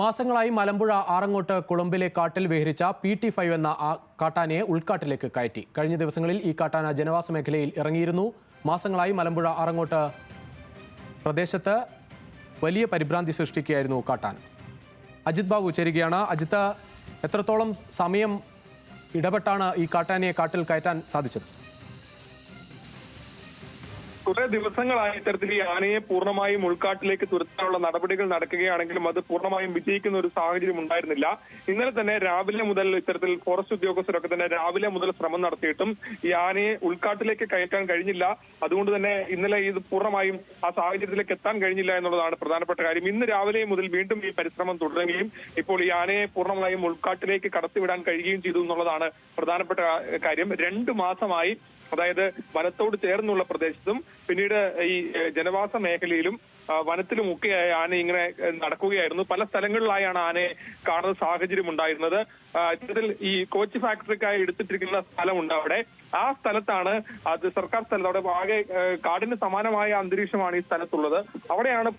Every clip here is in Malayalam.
മാസങ്ങളായി മലമ്പുഴ ആറങ്ങോട്ട് കുളമ്പിലെ കാട്ടിൽ വിഹരിച്ച PT5 എന്ന കാട്ടാനയെ ഉൾക്കാട്ടിലേക്ക് കയറ്റി. കഴിഞ്ഞ ദിവസങ്ങളിൽ ഈ കാട്ടാന ജനവാസ മേഖലയിൽ ഇറങ്ങിയിരുന്നു. മാസങ്ങളായി മലമ്പുഴ ആറങ്ങോട്ട് പ്രദേശത്ത് വലിയ പരിഭ്രാന്തി സൃഷ്ടിക്കുകയായിരുന്നു കാട്ടാന. അജിത് ബാബു ചേരുകയാണ്. അജിത്ത്, എത്രത്തോളം സമയം ഇടപെട്ടാണ് ഈ കാട്ടാനയെ കാട്ടിൽ കയറ്റാൻ സാധിച്ചത്? കുറെ ദിവസങ്ങളായി ഇത്തരത്തിൽ ഈ ആനയെ പൂർണ്ണമായും ഉൾക്കാട്ടിലേക്ക് തുരത്താനുള്ള നടപടികൾ നടക്കുകയാണെങ്കിലും അത് പൂർണ്ണമായും വിജയിക്കുന്ന ഒരു സാഹചര്യം ഉണ്ടായിരുന്നില്ല. ഇന്നലെ തന്നെ രാവിലെ മുതൽ ഇത്തരത്തിൽ ഫോറസ്റ്റ് ഉദ്യോഗസ്ഥരൊക്കെ തന്നെ രാവിലെ മുതൽ ശ്രമം നടത്തിയിട്ടും ഈ ആനയെ ഉൾക്കാട്ടിലേക്ക് കയറ്റാൻ കഴിഞ്ഞില്ല. അതുകൊണ്ട് തന്നെ ഇന്നലെ ഇത് പൂർണ്ണമായും ആ സാഹചര്യത്തിലേക്ക് എത്താൻ കഴിഞ്ഞില്ല എന്നുള്ളതാണ് പ്രധാനപ്പെട്ട കാര്യം. ഇന്ന് രാവിലെ മുതൽ വീണ്ടും ഈ പരിശ്രമം തുടരുകയും ഇപ്പോൾ ഈ ആനയെ പൂർണ്ണമായും ഉൾക്കാട്ടിലേക്ക് കടത്തിവിടാൻ കഴിയുകയും ചെയ്തു എന്നുള്ളതാണ് പ്രധാനപ്പെട്ട കാര്യം. 2 മാസമായി, അതായത് വനത്തോട് ചേർന്നുള്ള പ്രദേശത്തും പിന്നീട് ഈ ജനവാസ മേഖലയിലും വനത്തിലുമൊക്കെയായി ആന ഇങ്ങനെ നടക്കുകയായിരുന്നു. പല സ്ഥലങ്ങളിലായാണ് ആനയെ കാണുന്ന സാഹചര്യം ഉണ്ടായിരുന്നത്. ഇത്തരത്തിൽ ഈ കോച്ച് ഫാക്ടറിക്കായി എടുത്തിട്ടിരിക്കുന്ന സ്ഥലമുണ്ട്. അവിടെ ആ സ്ഥലത്താണ്, അത് സർക്കാർ സ്ഥലത്ത്, അവിടെ ആകെ കാടിന് സമാനമായ അന്തരീക്ഷമാണ് ഈ സ്ഥലത്തുള്ളത്. അവിടെയാണ്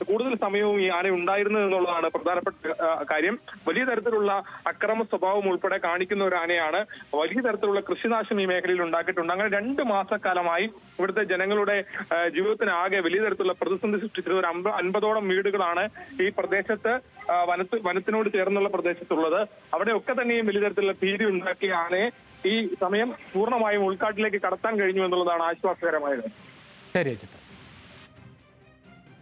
കൂടുതൽ സമയവും ഈ ആന ഉണ്ടായിരുന്നത് എന്നുള്ളതാണ് പ്രധാനപ്പെട്ട കാര്യം. വലിയ തരത്തിലുള്ള അക്രമ സ്വഭാവം ഉൾപ്പെടെ കാണിക്കുന്ന ഒരു ആനയാണ്. വലിയ തരത്തിലുള്ള കൃഷിനാശം ഈ മേഖലയിൽ ഉണ്ടാക്കിയിട്ടുണ്ട്. അങ്ങനെ 2 മാസക്കാലമായി ഇവിടുത്തെ ജനങ്ങളുടെ ജീവിതത്തിന് ആകെ വലിയ തരത്തിലുള്ള പ്രതിസന്ധി സൃഷ്ടിച്ചത്. ഒരു 50ഓളം വീടുകളാണ് ഈ പ്രദേശത്ത് വനത്തിനോട് ചേർന്നുള്ള പ്രദേശത്തുള്ളത്. അവിടെയൊക്കെ തന്നെയും വലിയ തരത്തിലുള്ള ഭീതി ഉണ്ടാക്കിയ ആനയെ ഈ സമയം പൂർണ്ണമായും ഉൾക്കാട്ടിലേക്ക് കടത്താൻ കഴിഞ്ഞു എന്നുള്ളതാണ് ആശ്വാസകരമായത്. ശരി അജിത്ത്.